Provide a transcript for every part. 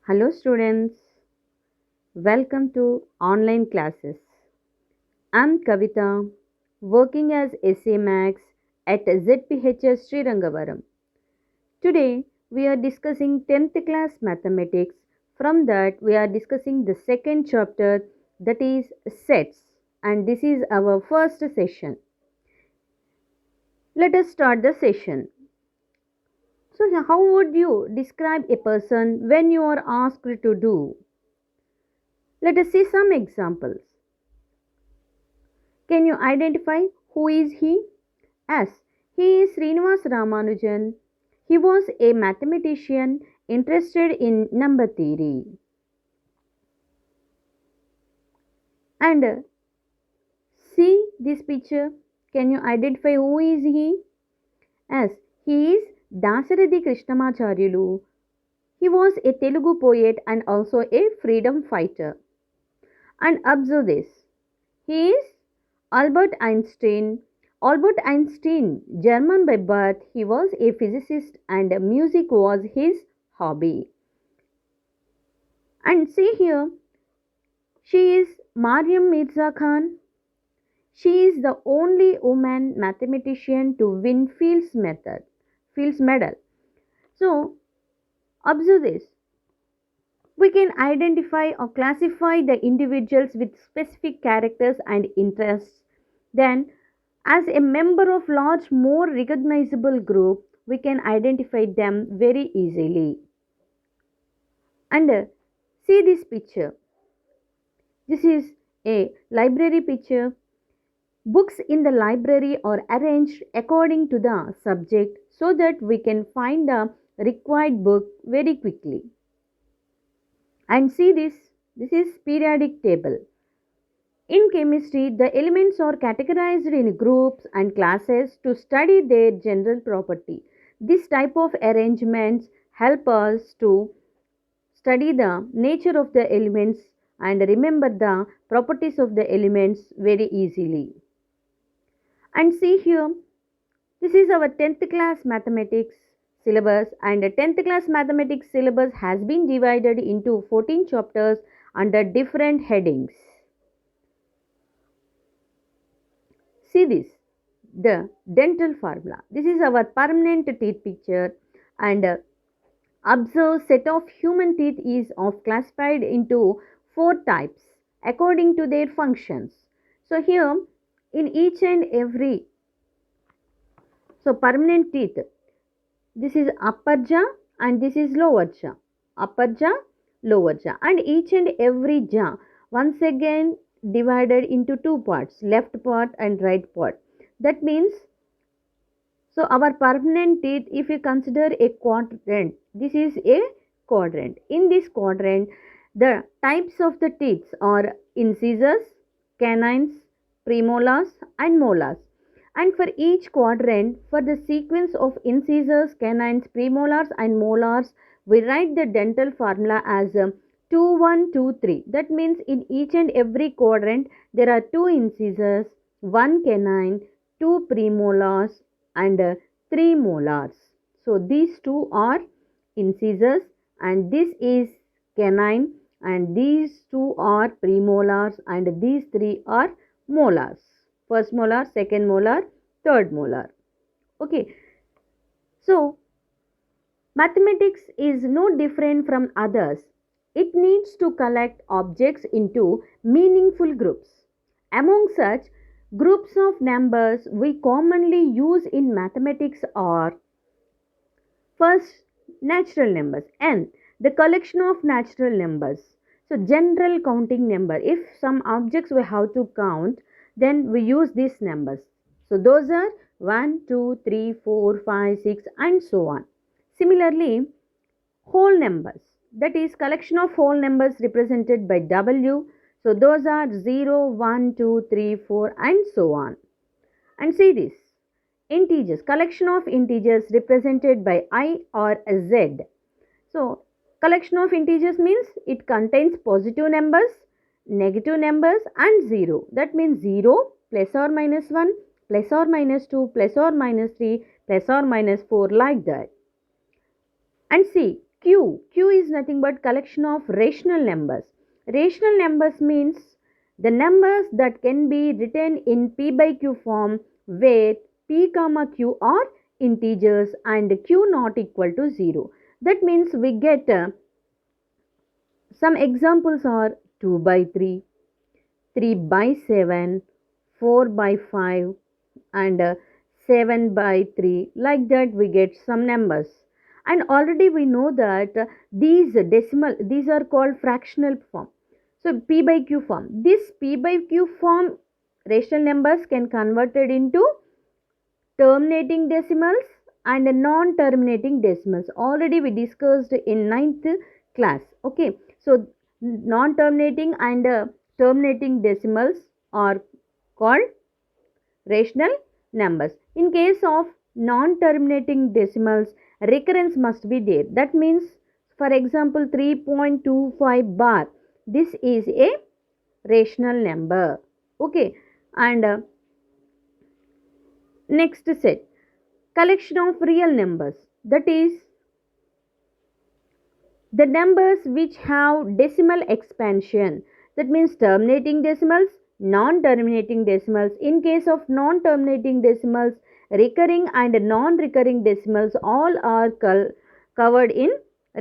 Hello students, welcome to online classes. I'm Kavita, working as SA Max at ZPHS Srirangavaram. Today we are discussing 10th class mathematics. From that we are discussing the second chapter, that is sets, and this is our first session. Let us start the session. So how would you describe a person when you are asked to do? Let us see some examples. Can you identify who is he? Yes, he is Srinivas Ramanujan. He was a mathematician interested in number theory. And see this picture. Can you identify who is he? Yes, he is Dasarathi Krishnamacharyalu. He was a Telugu poet and also a freedom fighter. And observe this. He is Albert Einstein. Albert Einstein, German by birth, he was a physicist and music was his hobby. And see here, she is Mariam Mirza Khan. She is the only woman mathematician to win Fields Medal. So, observe this. We can identify or classify the individuals with specific characters and interests. Then, as a member of large, more recognizable group, we can identify them very easily. And see this picture. This is a library picture. Books in the library are arranged according to the subject so that we can find the required book very quickly. And see this. This is periodic table. In chemistry, the elements are categorized in groups and classes to study their general property. This type of arrangements help us to study the nature of the elements and remember the properties of the elements very easily. And see here, this is our 10th class mathematics syllabus, and the 10th class mathematics syllabus has been divided into 14 chapters under different headings. See this, the dental formula. This is our permanent teeth picture, and observe set of human teeth is of classified into 4 types according to their functions. So here in each and every, so permanent teeth, this is upper jaw and this is lower jaw, upper jaw, lower jaw, and each and every jaw once again divided into 2 parts, left part and right part. That means, so our permanent teeth, if you consider a quadrant, this is a quadrant. In this quadrant, the types of the teeth are incisors, canines, premolars and molars. And for each quadrant, for the sequence of incisors, canines, premolars and molars, we write the dental formula as 2 1 2 3. That means in each and every quadrant there are 2 incisors, 1 canine, 2 premolars and 3 molars. So these 2 are incisors and this is canine, and these 2 are premolars and these 3 are molars. First molar, second molar, third molar. Okay. So mathematics is no different from others. It needs to collect objects into meaningful groups. Among such groups of numbers we commonly use in mathematics are: first, natural numbers. N, the collection of natural numbers. So general counting number. If some objects we have to count, then we use these numbers. So those are 1, 2, 3, 4, 5, 6 and so on. Similarly, whole numbers, that is collection of whole numbers represented by W. So those are 0, 1, 2, 3, 4 and so on. And see this, integers, collection of integers represented by I or Z. So collection of integers means it contains positive numbers, negative numbers and 0. That means 0 plus or minus 1 plus or minus 2 plus or minus 3 plus or minus 4, like that. And see, Q is nothing but collection of rational numbers. Rational numbers means the numbers that can be written in P by Q form where P comma Q are integers and Q not equal to 0. That means we get some examples are 2 by 3, 3 by 7, 4 by 5 and 7 by 3. Like that we get some numbers. And already we know that these are called fractional form. So P by Q form. This P by Q form rational numbers can converted into terminating decimals and non-terminating decimals. Already we discussed in 9th class. Okay. So non-terminating and terminating decimals are called rational numbers. In case of non-terminating decimals, recurrence must be there. That means, for example, 3.25 bar. This is a rational number. Okay. And next set, collection of real numbers. That is the numbers which have decimal expansion. That means terminating decimals, non-terminating decimals. In case of non-terminating decimals, recurring and non-recurring decimals all are covered in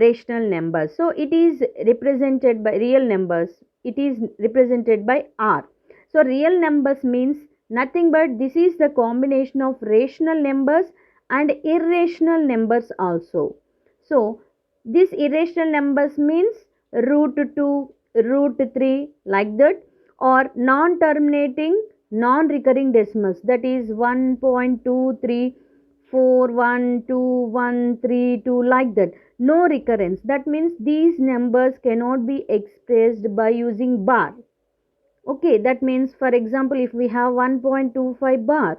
rational numbers. So it is represented by real numbers. It is represented by R. So real numbers means nothing but this is the combination of rational numbers and irrational numbers also. So this irrational numbers means root 2, root 3 like that, or non-terminating non-recurring decimals, that is 1.2341213 like that. No recurrence. That means these numbers cannot be expressed by using bar. Okay, that means for example if we have 1.25 bar.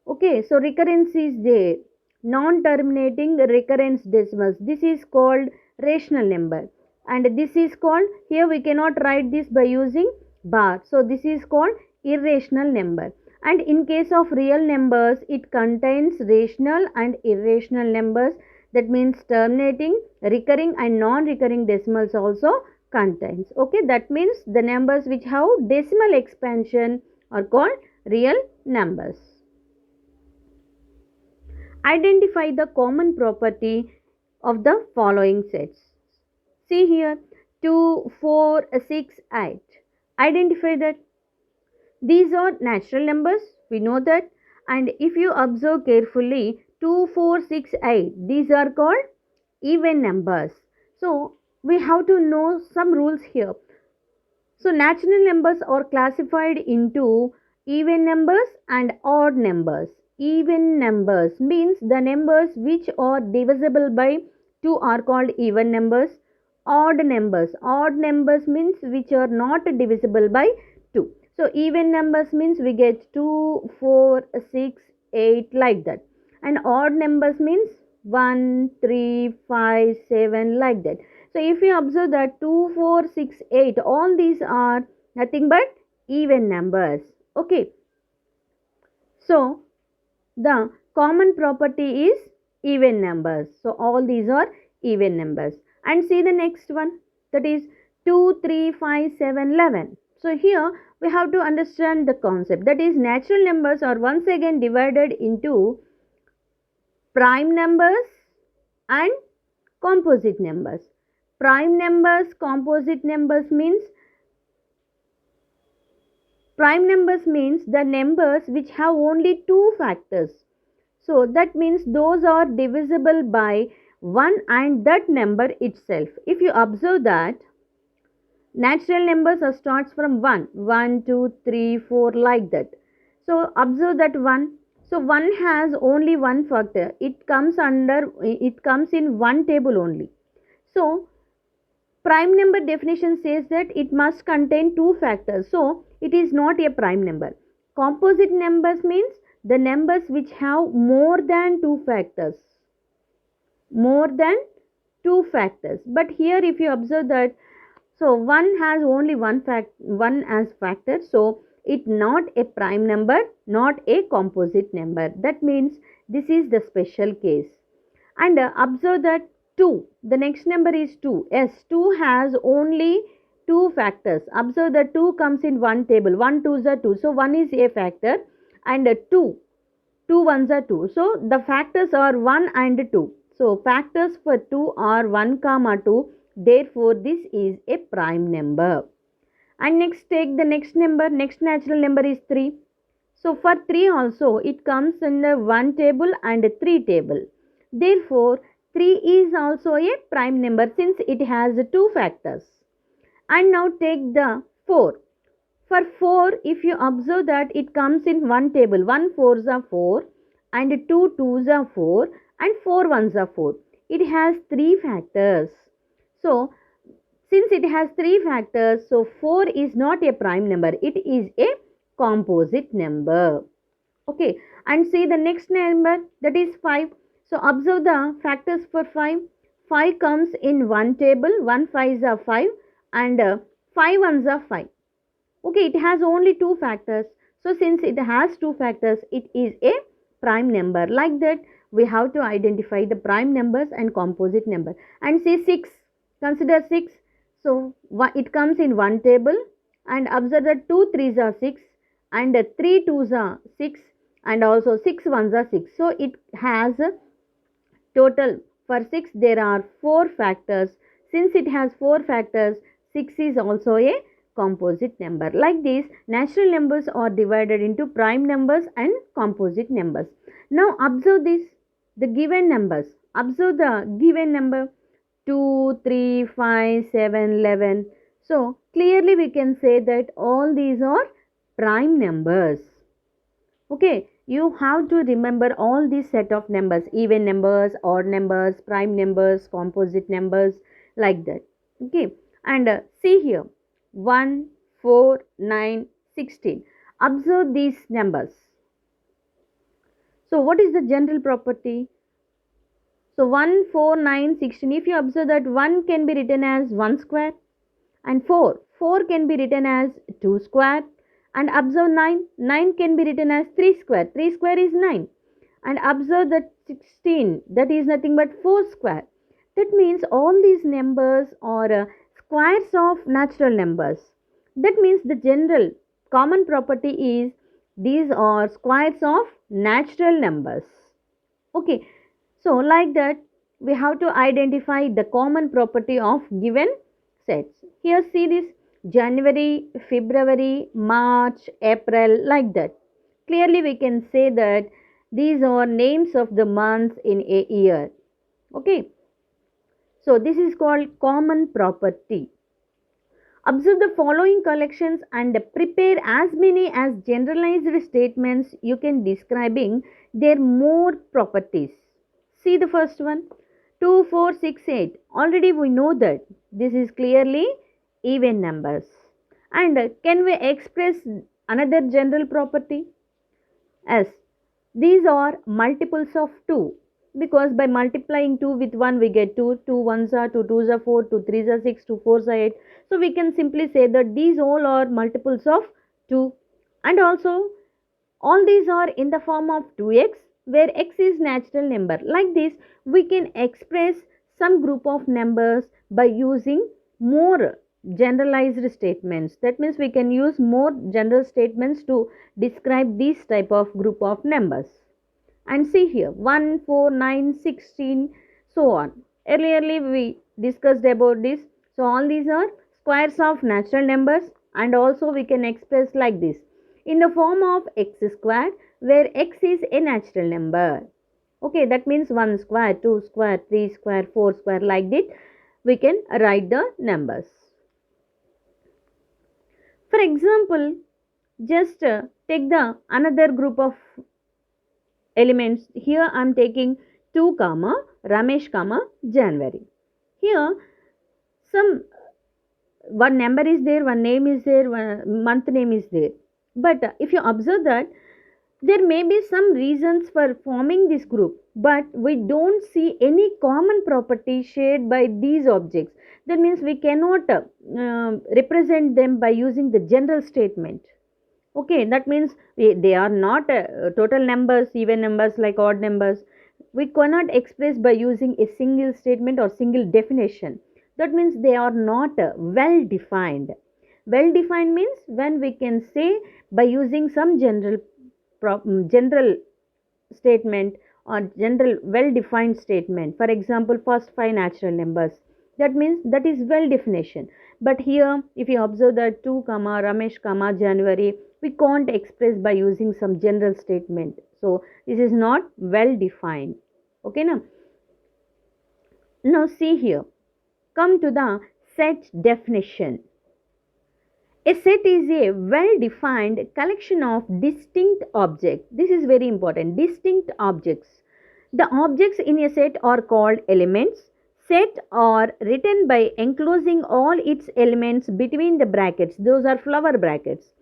Okay, so recurrence is there. Non-terminating recurrence decimals. This is called rational number. And this is called, here we cannot write this by using bar. So this is called irrational number. And in case of real numbers, it contains rational and irrational numbers. That means terminating, recurring and non-recurring decimals also contains. Okay, that means the numbers which have decimal expansion are called real numbers. Identify the common property of the following sets. See here, 2, 4, 6, 8. Identify that. These are natural numbers, we know that. And if you observe carefully, 2, 4, 6, 8, these are called even numbers. So we have to know some rules here. So natural numbers are classified into even numbers and odd numbers. Even numbers means the numbers which are divisible by 2 are called even numbers. Odd numbers means which are not divisible by 2. So even numbers means we get 2, 4, 6, 8 like that. And odd numbers means 1, 3, 5, 7 like that. So if you observe that 2, 4, 6, 8, all these are nothing but even numbers. Okay. So the common property is even numbers. So all these are even numbers. And see the next one, that is 2, 3, 5, 7, 11. So here we have to understand the concept, that is natural numbers are once again divided into prime numbers and composite numbers. Prime numbers, composite numbers means the numbers which have only 2 factors. So that means those are divisible by 1 and that number itself. If you observe that natural numbers are starts from 1, 1, 2, 3, 4 like that. So observe that 1. So 1 has only one factor. It comes in one table only. So prime number definition says that it must contain 2 factors. So it is not a prime number. Composite numbers means the numbers which have more than 2 factors. But here if you observe that, so 1 has only one as factor, so it not a prime number, not a composite number. That means this is the special case. And observe that 2. The next number is 2. Yes, 2 has only 2 factors. Observe that 2 comes in one table. 1 2s are 2. So 1 is a factor and 2. 2 ones are 2. So the factors are 1 and 2. So factors for 2 are 1 comma 2. Therefore this is a prime number. And next take the next number. Next natural number is 3. So for 3 also it comes in the 1 table and 3 table. Therefore 3 is also a prime number since it has 2 factors. And now take the 4. For 4, if you observe that it comes in one table, 1 4s are 4 and 2 2s are 4 and 4 1s are 4. It has 3 factors. So since it has 3 factors, so 4 is not a prime number. It is a composite number. Okay, and see the next number, that is 5. So observe the factors for 5. 5 comes in one table, 1 5s are 5 and 5 1s are 5. Okay, it has only 2 factors. So since it has 2 factors, it is a prime number. Like that, we have to identify the prime numbers and composite number. And say 6. Consider 6. So it comes in one table and observe that 2 3s are 6 and 3 2s are 6 and also 6 1s are 6. So it has a total for 6 there are 4 factors. Since it has 4 factors, 6 is also a composite number. Like this, natural numbers are divided into prime numbers and composite numbers. Now observe this, the given numbers. Observe the given number 2, 3, 5, 7, 11. So clearly we can say that all these are prime numbers. Okay, you have to remember all these set of numbers, even numbers, odd numbers, prime numbers, composite numbers, like that. Okay, and see here 1, 4, 9, 16. Observe these numbers. So what is the general property? So 1, 4, 9, 16. If you observe that 1 can be written as 1 square and 4 can be written as 2 square, and observe 9 can be written as 3 square. 3 square is 9. And observe that 16, that is nothing but 4 square. That means all these numbers are squares of natural numbers. That means the general common property is these are squares of natural numbers. Okay, so like that we have to identify the common property of given sets. Here see this January, February, March, April, like that. Clearly we can say that these are names of the months in a year. Okay, so this is called common property. Observe the following collections and prepare as many as generalized statements you can describing their more properties. See the first one, 2, 4, 6, 8. Already we know that this is clearly even numbers. And can we express another general property? Yes, these are multiples of 2. Because by multiplying 2 with 1 we get 2, 2 1s are 2, 2s are 4, 2 3s are 6, 2 4s are 8. So we can simply say that these all are multiples of 2. And also all these are in the form of 2x where x is natural number. Like this we can express some group of numbers by using more generalized statements. That means we can use more general statements to describe this type of group of numbers. And see here 1, 4, 9, 16, so on. Earlierly we discussed about this. So all these are squares of natural numbers, and also we can express like this in the form of x square where x is a natural number. Okay, that means 1 square, 2 square, 3 square, 4 square, like that we can write the numbers. For example, just take the another group of elements. Here I am taking 2 comma Ramesh comma January. Here some one number is there, one name is there, one month name is there. But if you observe that there may be some reasons for forming this group, but we don't see any common property shared by these objects. That means we cannot represent them by using the general statement. Okay, that means they are not total numbers, even numbers like odd numbers. we cannot express by using a single statement or single definition. That means they are not well defined. Well defined means when we can say by using some general statement or general well defined statement. For example, first five natural numbers, that means that is well definition. But here if you observe that 2 comma Ramesh comma January, we can't express by using some general statement, so this is not well defined. Okay, now see here, come to the set definition. A set is a well defined collection of distinct objects. This is very important. Distinct objects. The objects in a set are called elements. Set are written by enclosing all its elements between the brackets. Those are flower brackets.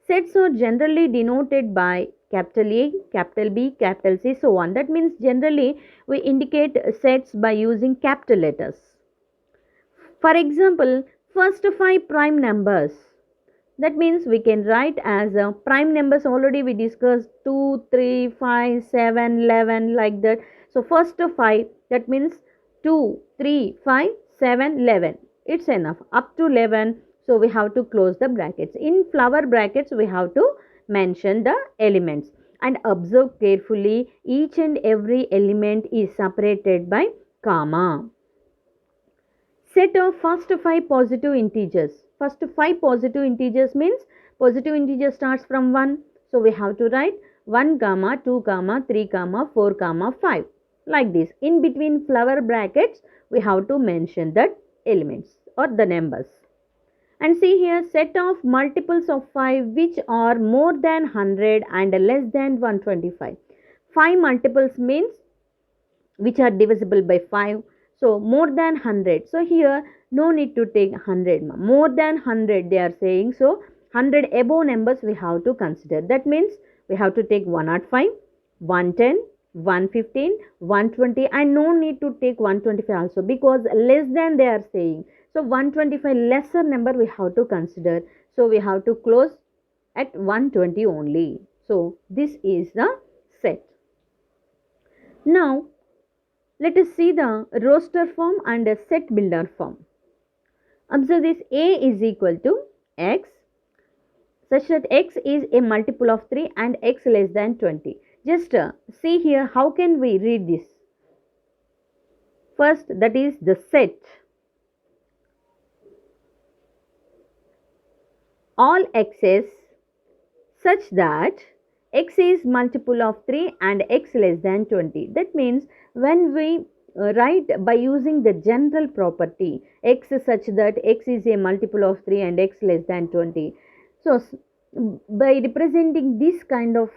Sets are generally denoted by capital A, capital B, capital C, so on. That means generally we indicate sets by using capital letters. For example, first five prime numbers. That means we can write as prime numbers, already we discussed 2, 3, 5, 7, 11 like that. So first 5, that means 2, 3, 5, 7, 11. It's enough. Up to 11, so we have to close the brackets. In flower brackets, we have to mention the elements. And observe carefully, each and every element is separated by comma. Set of first five positive integers. First five positive integers means positive integer starts from 1. So we have to write 1 comma 2 comma 3 comma 4 comma 5 like this. In between flower brackets we have to mention that elements or the numbers. And see here, set of multiples of 5 which are more than 100 and less than 125. 5 multiples means which are divisible by 5. So more than 100. So here no need to take 100. More than 100 they are saying. So 100 above numbers we have to consider. That means we have to take 105, 110, 115, 120 and no need to take 125 also because less than they are saying. So 125 lesser number we have to consider. So we have to close at 120 only. So this is the set. Now let us see the roster form and a set builder form. Observe this, A is equal to X such that X is a multiple of 3 and X less than 20. Just see here how can we read this. First, that is the set. All X's such that X is multiple of 3 and X less than 20. That means when we write by using the general property X such that X is a multiple of 3 and X less than 20. So by representing this kind of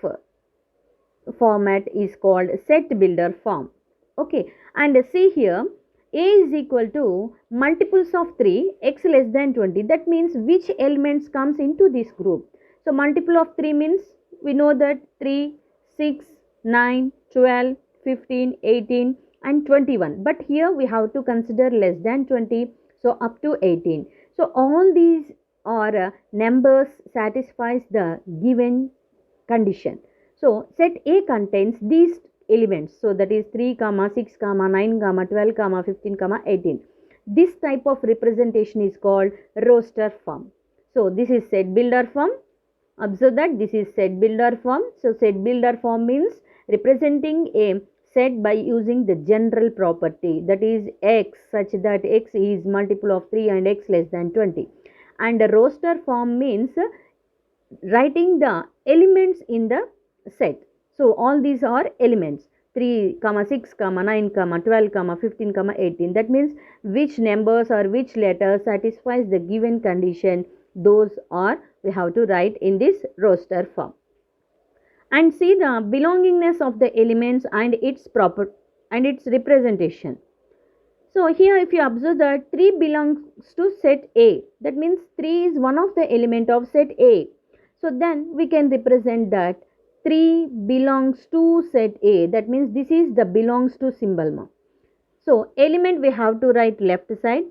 format is called set builder form. Okay, and see here A is equal to multiples of 3 X less than 20. That means which elements comes into this group. So multiple of 3 means we know that 3, 6, 9, 12, 15, 18 and 21. But here we have to consider less than 20. So up to 18. So all these are numbers satisfies the given condition. So set A contains these elements. So that is 3, 6, 9, 12, 15, 18. This type of representation is called roster form. So this is set builder form. Observe that this is set builder form. So set builder form means representing a set by using the general property, that is X such that X is multiple of 3 and X less than 20. And the roster form means writing the elements in the set. So all these are elements 3, 6, 9, 12, 15, 18. That means which numbers or which letters satisfies the given condition, those are we have to write in this roster form. And see the belongingness of the elements and its proper and its representation. So here if you observe that 3 belongs to set A, that means 3 is one of the element of set A. So then we can represent that 3 belongs to set A. That means this is the belongs to symbol. So element we have to write left side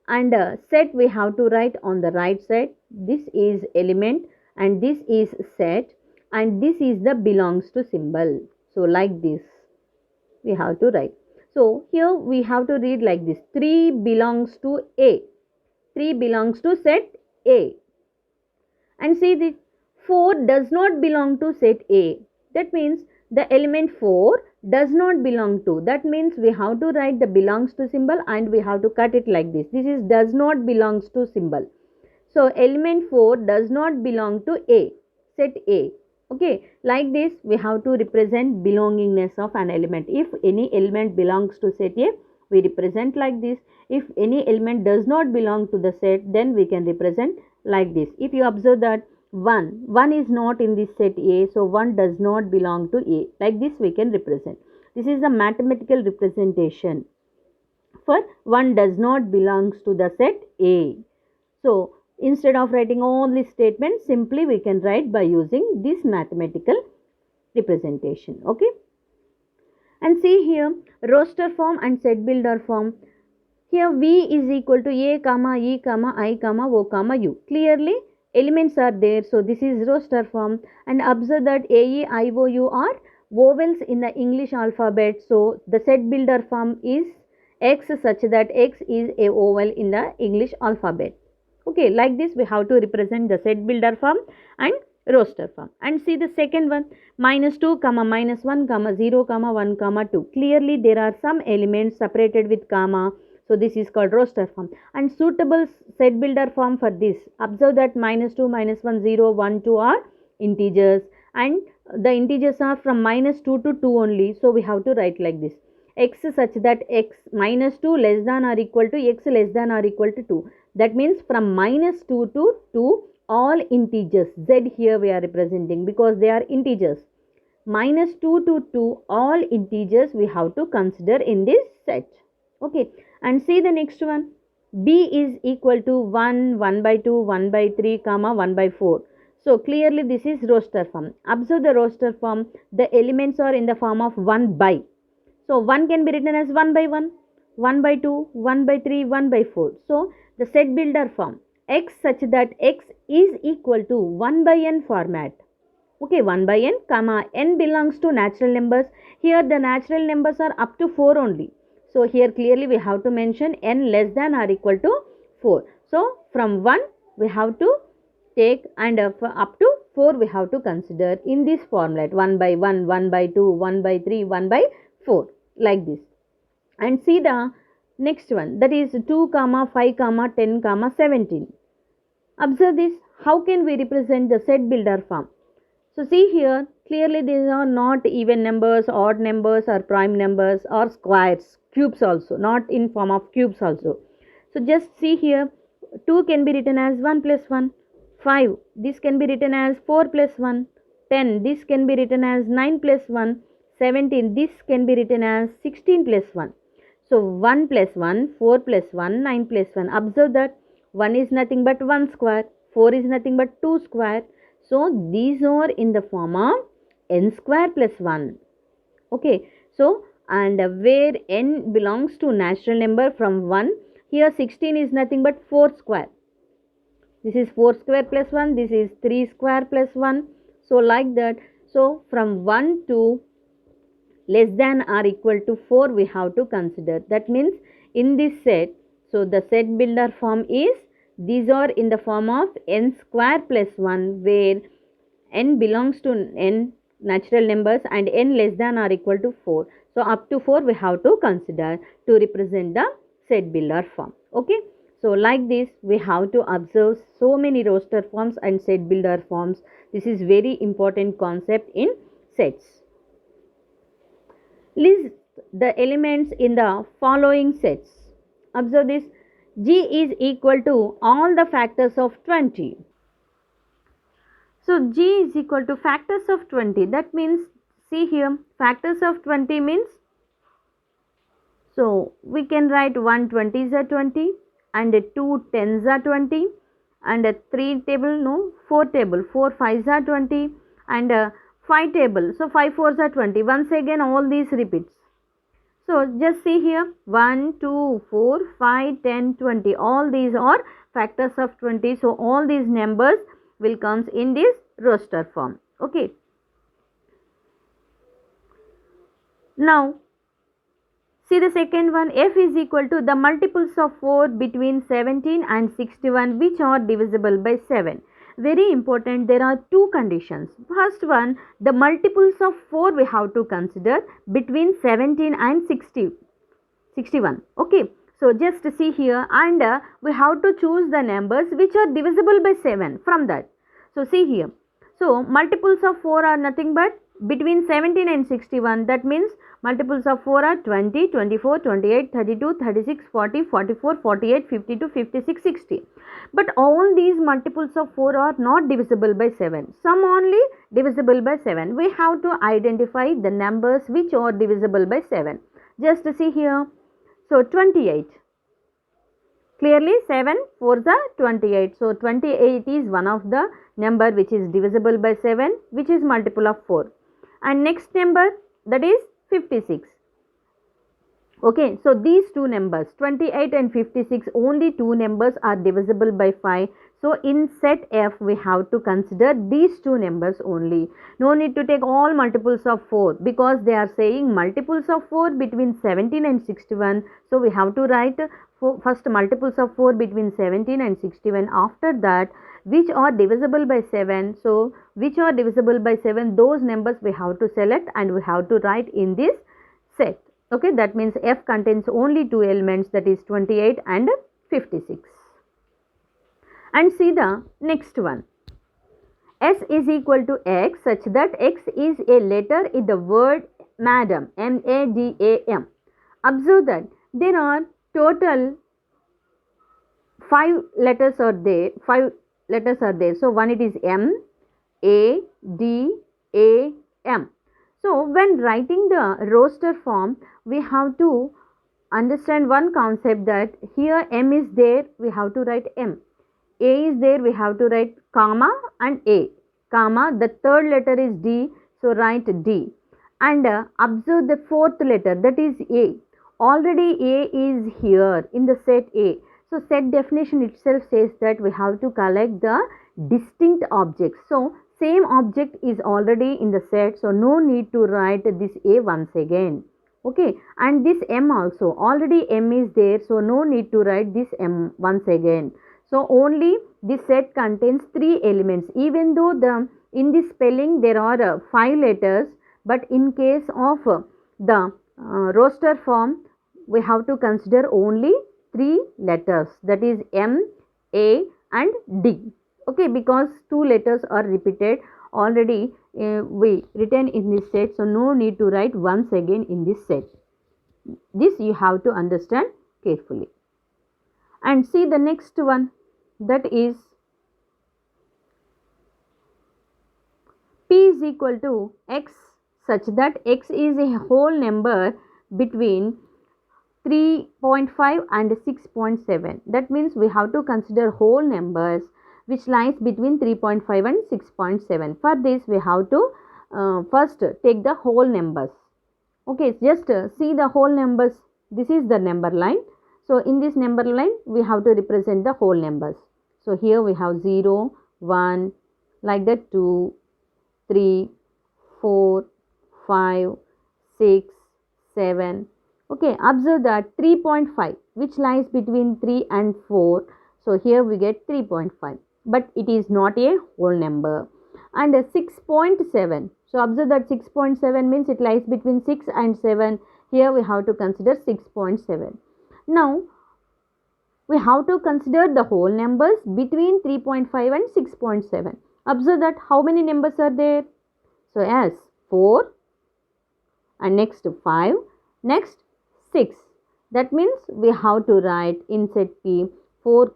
and set we have to write on the right side. This is element and this is set and this is the belongs to symbol. So like this. we have to write. So here we have to read like this: 3 belongs to A. 3 belongs to set A. And see this, 4 does not belong to set A. That means the element 4 does not belong to. That means we have to write the belongs to symbol and we have to cut it like this. This is does not belongs to symbol. So element 4 does not belong to A, set A. Okay, like this we have to represent belongingness of an element. If any element belongs to set A, we represent like this. If any element does not belong to the set, then we can represent like this. If you observe that 1 is not in this set A, so 1 does not belong to A. Like this we can represent. This is the mathematical representation for 1 does not belongs to the set A. So instead of writing all these statements, simply we can write by using this mathematical representation. Okay. And see here, roster form and set builder form. Here V is equal to A, comma, E, comma, I, comma, O, comma, U. Clearly elements are there. So this is roster form. And observe that A, E, I, O, U are vowels in the English alphabet. So the set builder form is X such that X is a vowel in the English alphabet. Okay, like this we have to represent the set builder form and roster form. And see the second one, -2, -1, 0, 1, 2. Clearly there are some elements separated with comma. So this is called roster form. And suitable set builder form for this, observe that -2, -1, 0, 1, 2 are integers, and the integers are from -2 to 2 only. So we have to write like this: X such that X -2 less than or equal to X less than or equal to 2. That means from -2 to 2 all integers. Z here we are representing because they are integers. -2 to 2 all integers we have to consider in this set. Okay, and see the next one. B is equal to 1, 1 by 2, 1 by 3, 1 by 4. So clearly this is roster form. Observe the roster form. The elements are in the form of 1 by. So 1 can be written as 1 by 1, 1 by 2, 1 by 3, 1 by 4. So the set builder form, X such that X is equal to 1 by n format. Okay, 1 by n, comma, n belongs to natural numbers. Here the natural numbers are up to 4 only. So here clearly we have to mention n less than or equal to 4. So from 1 we have to take, and up to 4 we have to consider in this format: 1 by 1, 1 by 2, 1 by 3, 1 by 4, like this. And see the next one, that is 2, 5, 10, 17. Observe this. How can we represent the set builder form? So see here, clearly these are not even numbers, odd numbers, or prime numbers, or squares, cubes also, not in form of cubes also. So just see here, 2 can be written as 1 plus 1, 5, this can be written as 4 plus 1, 10, this can be written as 9 plus 1, 17, this can be written as 16 plus 1. So 1 plus 1, 4 plus 1, 9 plus 1. Observe that 1 is nothing but 1 square, 4 is nothing but 2 square. So these are in the form of n square plus 1. Okay, so and where n belongs to natural number from 1, here 16 is nothing but 4 square. This is 4 square plus 1, this is 3 square plus 1. So like that, so from 1 to less than or equal to 4 we have to consider. That means in this set, so the set builder form is, these are in the form of n square plus 1, where n belongs to n natural numbers and n less than or equal to 4. So up to 4 we have to consider to represent the set builder form. Okay, so like this we have to observe so many roster forms and set builder forms. This is very important concept in sets. List the elements in the following sets. Observe this. G is equal to all the factors of 20. So G is equal to factors of 20. That means, see here, factors of 20 means, so we can write 1 20s are 20, and 2 10s are 20, and 3 table, no, 4 table, 4 5s are 20, and 5 table, so 5 4s are 20. Once again all these repeats. So just see here, 1 2 4 5 10 20, all these are factors of 20. So all these numbers will comes in this roster form. Okay, now See the second one, f is equal to the multiples of 4 between 17 and 61 which are divisible by 7. Very important, there are two conditions. First one, the multiples of 4 we have to consider between 17 and 61. Okay, so just see here, and we have to choose the numbers which are divisible by 7 from that. So see here, so multiples of 4 are nothing but between 17 and 61. That means multiples of 4 are 20, 24, 28, 32, 36, 40, 44, 48, 52, 56, 60. But all these multiples of 4 are not divisible by 7. Some only divisible by 7. We have to identify the numbers which are divisible by 7. Just see here. So 28. Clearly 7 4s are 28. So 28 is one of the number which is divisible by 7, which is multiple of 4. And next number, that is 56. Okay, so these two numbers 28 and 56, only two numbers are divisible by 5. So in set F we have to consider these two numbers only. No need to take all multiples of 4 because they are saying multiples of 4 between 17 and 61. So we have to write first multiples of 4 between 17 and 61. After that, which are divisible by 7. So which are divisible by 7, those numbers we have to select and we have to write in this set. Okay, that means F contains only two elements, that is 28 and 56. And see the next one. S is equal to X such that X is a letter in the word madam, M-A-D-A-M. Observe that there are total 5 letters are there. So one it is M, A, D, A, M. So when writing the roster form, we have to understand one concept, that here M is there, we have to write M. A is there, we have to write comma and A. Comma, the third letter is D, so write D. And observe the fourth letter, that is A. Already A is here in the set A. So set definition itself says that we have to collect the distinct objects. So same object is already in the set, so no need to write this A once again. Okay, and this M also, already M is there, so no need to write this M once again. So only this set contains 3 elements, even though in this spelling there are 5 letters, but in case of the roster form, we have to consider only 3 letters, that is M, A and D. Okay, because 2 letters are repeated already we written in this set, so no need to write once again in this set. This you have to understand carefully. And see the next one, that is P is equal to X such that X is a whole number between 3.5 and 6.7. That means we have to consider whole numbers which lies between 3.5 and 6.7. For this we have to first take the whole numbers. Okay, just see the whole numbers. This is the number line. So in this number line we have to represent the whole numbers. So here we have 0, 1, like that 2, 3, 4, 5, 6, 7. Okay, observe that 3.5 which lies between 3 and 4. So here we get 3.5, but it is not a whole number. And 6.7. So observe that 6.7 means it lies between 6 and 7. Here we have to consider 6.7. Now we have to consider the whole numbers between 3.5 and 6.7. Observe that how many numbers are there. So as 4 and next 5, next 6. That means we have to write in set P 4,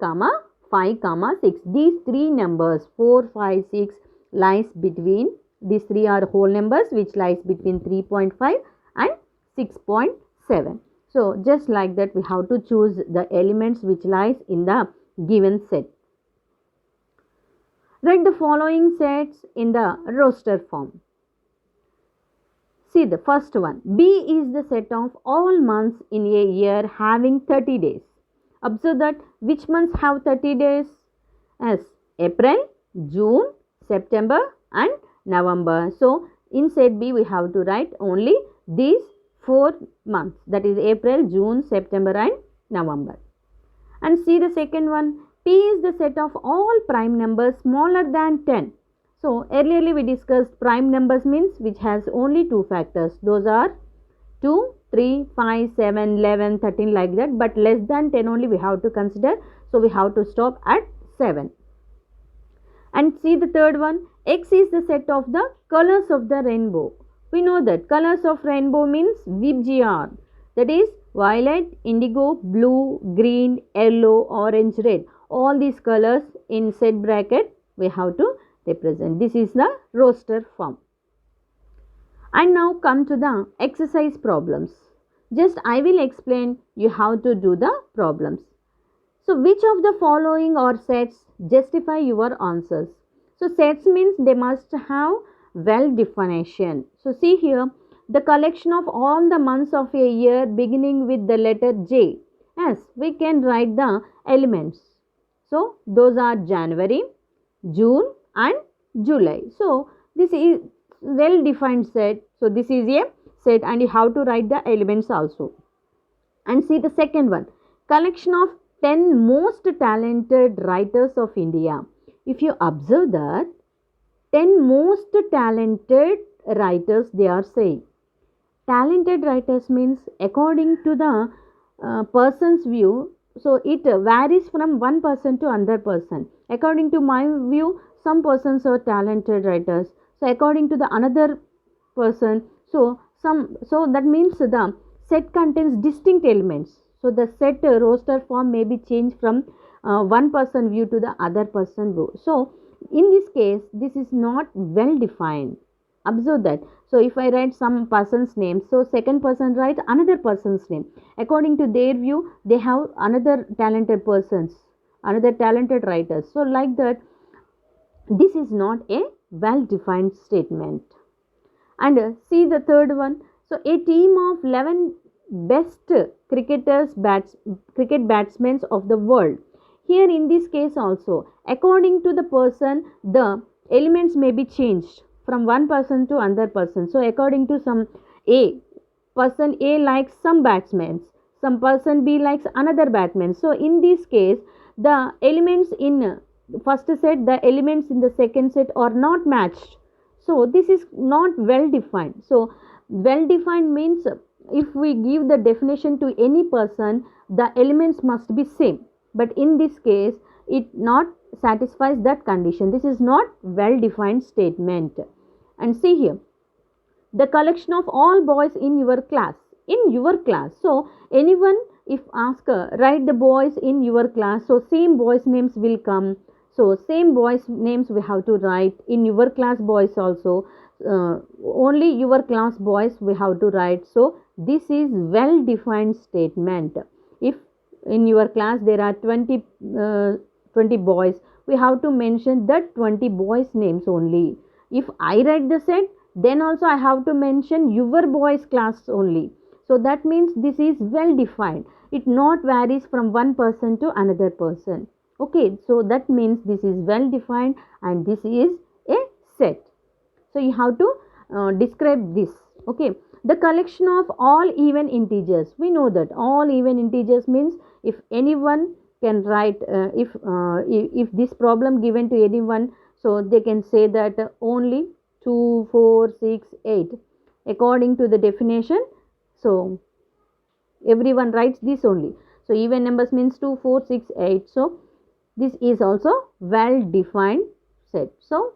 5, 6. These 3 numbers 4, 5, 6 lies between, these 3 are whole numbers which lies between 3.5 and 6.7. So just like that we have to choose the elements which lies in the given set. Write the following sets in the roster form. See the first one. B is the set of all months in a year having 30 days. Observe that which months have 30 days? As April, June, September and November. So in set B we have to write only these 4 months, that is April, June, September and November. And see the second one, P is the set of all prime numbers smaller than 10. So earlier we discussed prime numbers means which has only two factors. Those are 2, 3, 5, 7, 11, 13 like that, but less than 10 only we have to consider. So we have to stop at 7. And see the third one, X is the set of the colors of the rainbow. We know that colors of rainbow means VGR, that is violet, indigo, blue, green, yellow, orange, red. All these colors in set bracket we have to represent. This is the roster form. And now come to the exercise problems. Just I will explain you how to do the problems. So which of the following or sets justify your answers? So sets means they must have well definition. So see here, the collection of all the months of a year beginning with the letter J. Yes, we can write the elements. So those are January, June and July. So this is well defined set. So this is a set and you have to write the elements also. And see the second one, collection of 10 most talented writers of India. If you observe that 10 most talented writers they are saying. Talented writers means according to the person's view. So it varies from one person to another person. According to my view, some persons are talented writers. So according to the another person, so that means the set contains distinct elements. So the set roster form may be changed from one person view to the other person view. So in this case, this is not well defined. Observe that. So if I write some person's name, so second person writes another person's name. According to their view, they have another talented persons, another talented writers. So like that, this is not a well defined statement. And see the third one. So a team of 11 best cricket batsmen of the world. Here in this case also, according to the person, the elements may be changed from one person to another person. So according to some person A likes some batsmen, some person B likes another batsman. So in this case, the elements in first set, the elements in the second set are not matched. So this is not well defined. So well defined means if we give the definition to any person, the elements must be same. But in this case, it not satisfies that condition. This is not well defined statement. And see here, the collection of all boys in your class. In your class. So anyone if ask write the boys in your class, so same boys names will come. So same boys names we have to write in your class boys also. Only your class boys we have to write. So this is well defined statement. If in your class there are 20 boys, we have to mention that 20 boys names only. If I write the set, then also I have to mention your boys class only. So that means this is well defined. It not varies from one person to another person. Okay, so that means this is well defined and this is a set. So you have to describe this. Okay, the collection of all even integers. We know that all even integers means if anyone can write, if this problem given to anyone, so they can say that only 2, 4, 6, 8 according to the definition. So everyone writes this only. So even numbers means 2, 4, 6, 8. So this is also well defined set. So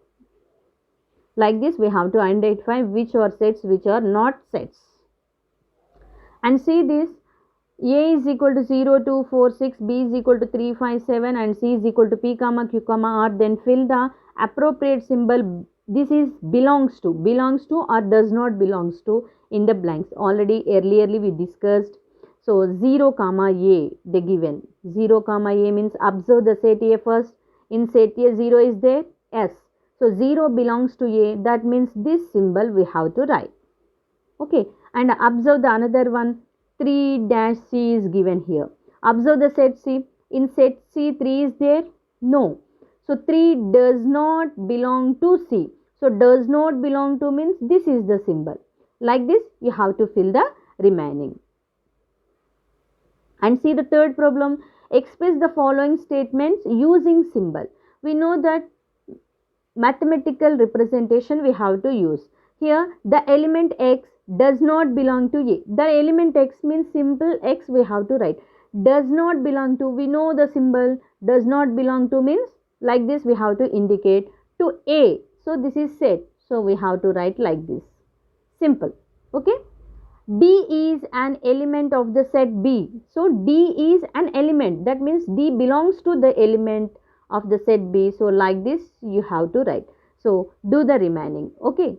like this we have to identify which are sets, which are not sets. And see this, A is equal to 0, 2, 4, 6, B is equal to 3, 5, 7 and C is equal to P comma Q comma R. Then fill the appropriate symbol. This is belongs to or does not belongs to in the blanks. Already earlierly we discussed. So 0 comma A they given. 0 comma A means observe the set A first. In set A 0 is there? Yes. So 0 belongs to A, that means this symbol we have to write. Okay, and observe the another one, 3 dash C is given here. Observe the set C. In set C 3 is there? No. So 3 does not belong to C. So does not belong to means this is the symbol. Like this you have to fill the remaining. And see the third problem, express the following statements using symbol. We know that mathematical representation we have to use. Here the element x does not belong to A. The element x means simple x we have to write. Does not belong to, we know the symbol does not belong to means like this we have to indicate to A. So this is set. So we have to write like this. Simple. Okay. D is an element of the set B. So D is an element. That means D belongs to the element of the set B. So like this you have to write. So do the remaining. Okay.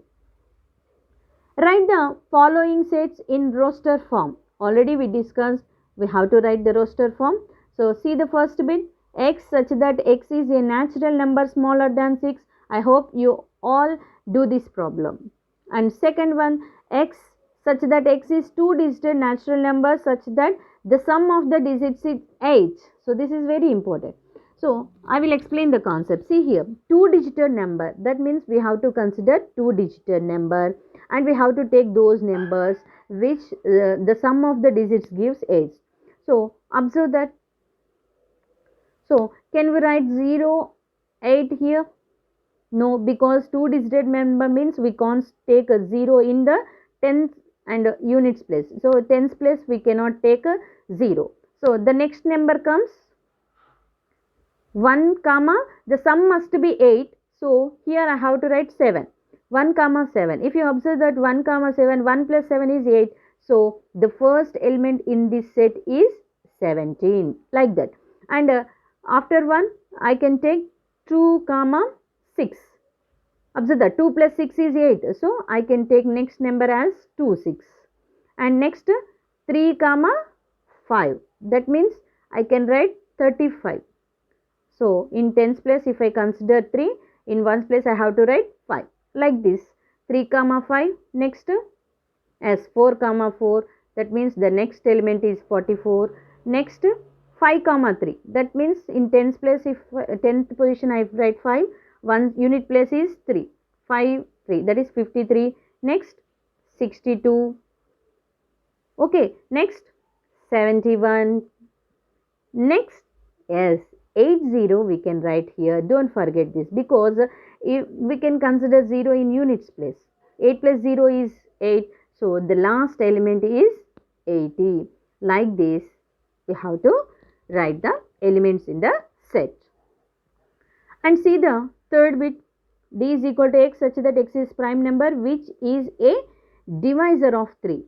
Write the following sets in roster form. Already we discussed we have to write the roster form. So see the first bit, x such that x is a natural number smaller than 6. I hope you all do this problem. And second one, x such that x is two-digit natural number such that the sum of the digits is 8. So this is very important. So I will explain the concept. See here, two-digit number, that means we have to consider two-digit number and we have to take those numbers which the sum of the digits gives 8. So observe that. So can we write 0, 8 here? No, because two-digit number means we can't take a 0 in the tens and units place. So tens place we cannot take a 0. So the next number comes 1 comma, the sum must be 8. So here I have to write 7. 1 comma 7. If you observe that 1 comma 7, 1 plus 7 is 8. So the first element in this set is 17, like that. And after 1 I can take 2 comma 6. Observe that 2 plus 6 is 8. So I can take next number as 2 6. And next 3 comma 5. That means I can write 35. So in tens place if I consider 3, in ones place I have to write 5. Like this. 3 comma 5. Next as 4 comma 4. That means the next element is 44. Next 5 comma 3. That means in tens place if 10th position I write 5. One unit place is 3. 5 3. That is 53. Next 62. Okay. Next 71. Next yes 80 we can write here. Don't forget this because if we can consider 0 in units place. 8 plus 0 is 8. So the last element is 80. Like this we have to write the elements in the set. And see the third bit, d is equal to x such that x is prime number which is a divisor of 3.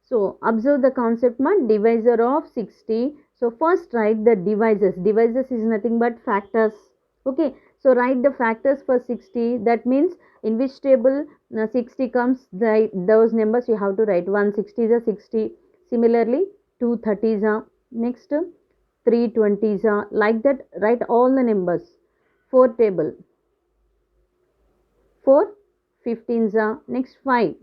So observe the concept one, divisor of 60. So first write the divisors. Divisors is nothing but factors. Okay. So write the factors for 60. That means in which table 60 comes, those numbers you have to write. 160 is a 60. Similarly 230 is a next 320 is a, like that write all the numbers. 4 table 4 15 is a, next 5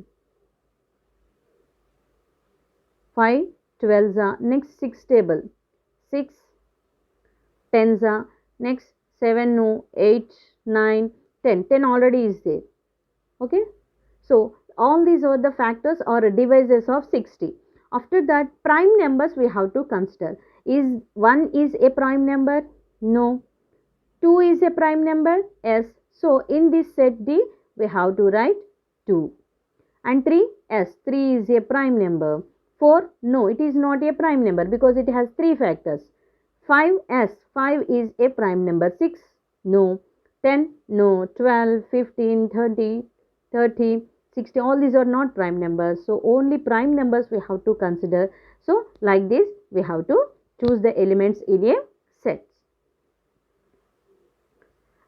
5 12 za, next 6 table 6 10 za, next 7 no 8 9 10 10 already is there. Okay. So all these are the factors or divisors of 60. After that prime numbers we have to consider. Is 1 is a prime number? No. 2 is a prime number? Yes. So in this set D we have to write 2. And 3? Yes. 3 is a prime number. 4? No, it is not a prime number because it has 3 factors. 5? Yes, 5 is a prime number. 6? No. 10? No. 12, 15, 30, 60, all these are not prime numbers. So only prime numbers we have to consider. So like this we have to choose the elements in a set.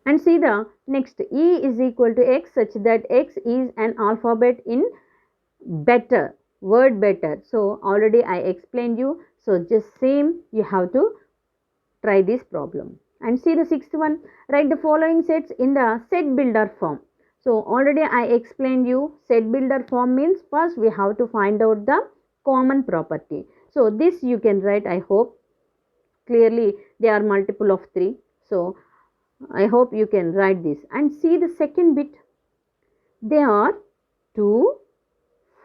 And see the next, E is equal to X such that X is an alphabet in better. Word better. So already I explained you. So just same you have to try this problem. And see the sixth one. Write the following sets in the set builder form. So already I explained you set builder form means first we have to find out the common property. So this you can write, I hope clearly they are multiple of 3. So I hope you can write this. And see the second bit. They are 2,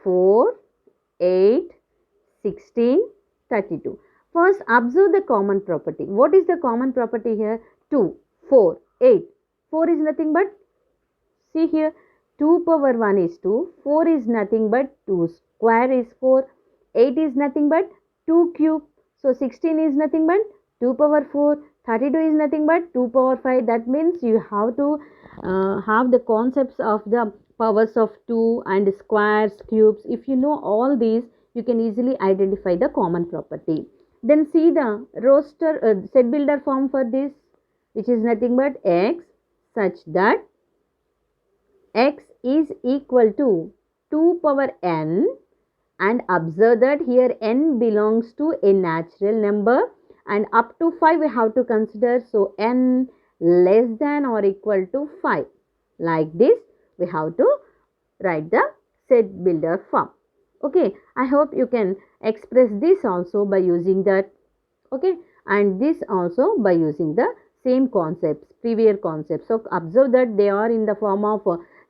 4, 8, 16, 32. First, observe the common property. What is the common property here? 2, 4, 8. 4 is nothing but, see here, 2 power 1 is 2, 4 is nothing but 2 square is 4, 8 is nothing but 2 cube. So 16 is nothing but 2 power 4, 32 is nothing but 2 power 5. That means you have to have the concepts of the powers of 2 and squares, cubes. If you know all these, you can easily identify the common property. Then see the set builder form for this, which is nothing but x such that x is equal to 2 power n, and observe that here n belongs to a natural number and up to 5 we have to consider. So n less than or equal to 5. Like this we have to write the set builder form. Okay, I hope you can express this also by using that. Okay, and this also by using the same concepts, previous concepts. So observe that they are in the form of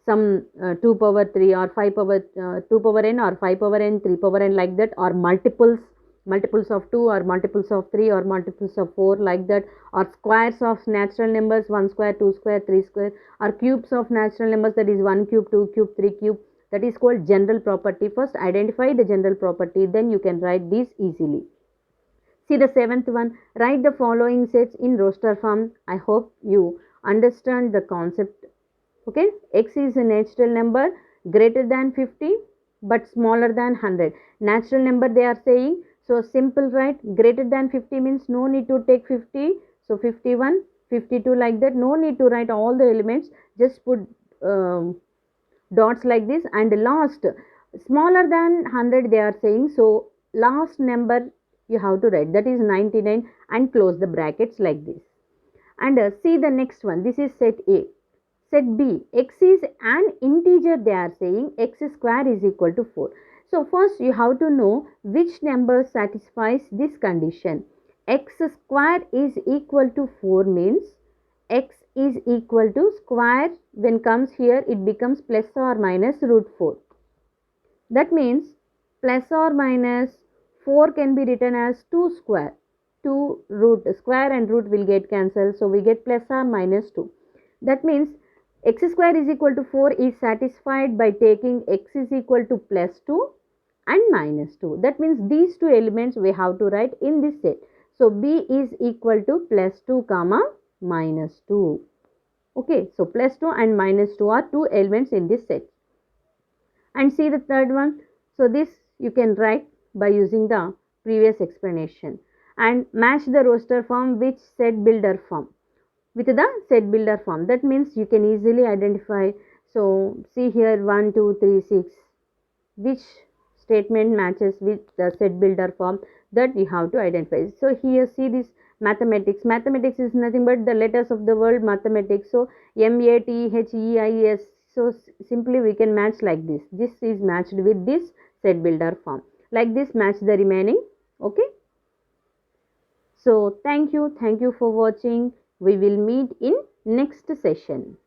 some 2 power 3 or 5 power 2 power n or 5 power n, 3 power n, like that, or multiples of 2 or multiples of 3 or multiples of 4, like that, or squares of natural numbers, 1 square, 2 square, 3 square, or cubes of natural numbers, that is 1 cube, 2 cube, 3 cube. That is called general property. First identify the general property, then you can write these easily. See the seventh one, write the following sets in roster form. I hope you understand the concept. Okay, x is a natural number greater than 50 but smaller than 100. Natural number they are saying, so simple, right? Greater than 50 means no need to take 50. So 51, 52, like that. No need to write all the elements. Just put dots like this. And last, smaller than 100 they are saying. So last number you have to write, that is 99, and close the brackets like this. And see the next one. This is set A. Set B, x is an integer they are saying, x square is equal to 4. So first you have to know which number satisfies this condition. X square is equal to 4 means x is equal to square, when comes here it becomes plus or minus root 4. That means plus or minus 4 can be written as 2 square. 2 root square and root will get cancelled, so we get plus or minus 2. That means x square is equal to 4 is satisfied by taking x is equal to plus 2 and minus 2. That means these two elements we have to write in this set. So b is equal to plus 2 comma minus 2. Okay, so plus 2 and minus 2 are two elements in this set. And see the third one. So this you can write by using the previous explanation and match the roster form with set builder form. With the set builder form, that means you can easily identify. So see here 1, 2, 3, 6, which statement matches with the set builder form, that you have to identify. So here see this mathematics. Mathematics is nothing but the letters of the word mathematics. So MATHEIS. So simply we can match like this. This is matched with this set builder form. Like this match the remaining. Okay. So thank you for watching. We will meet in next session.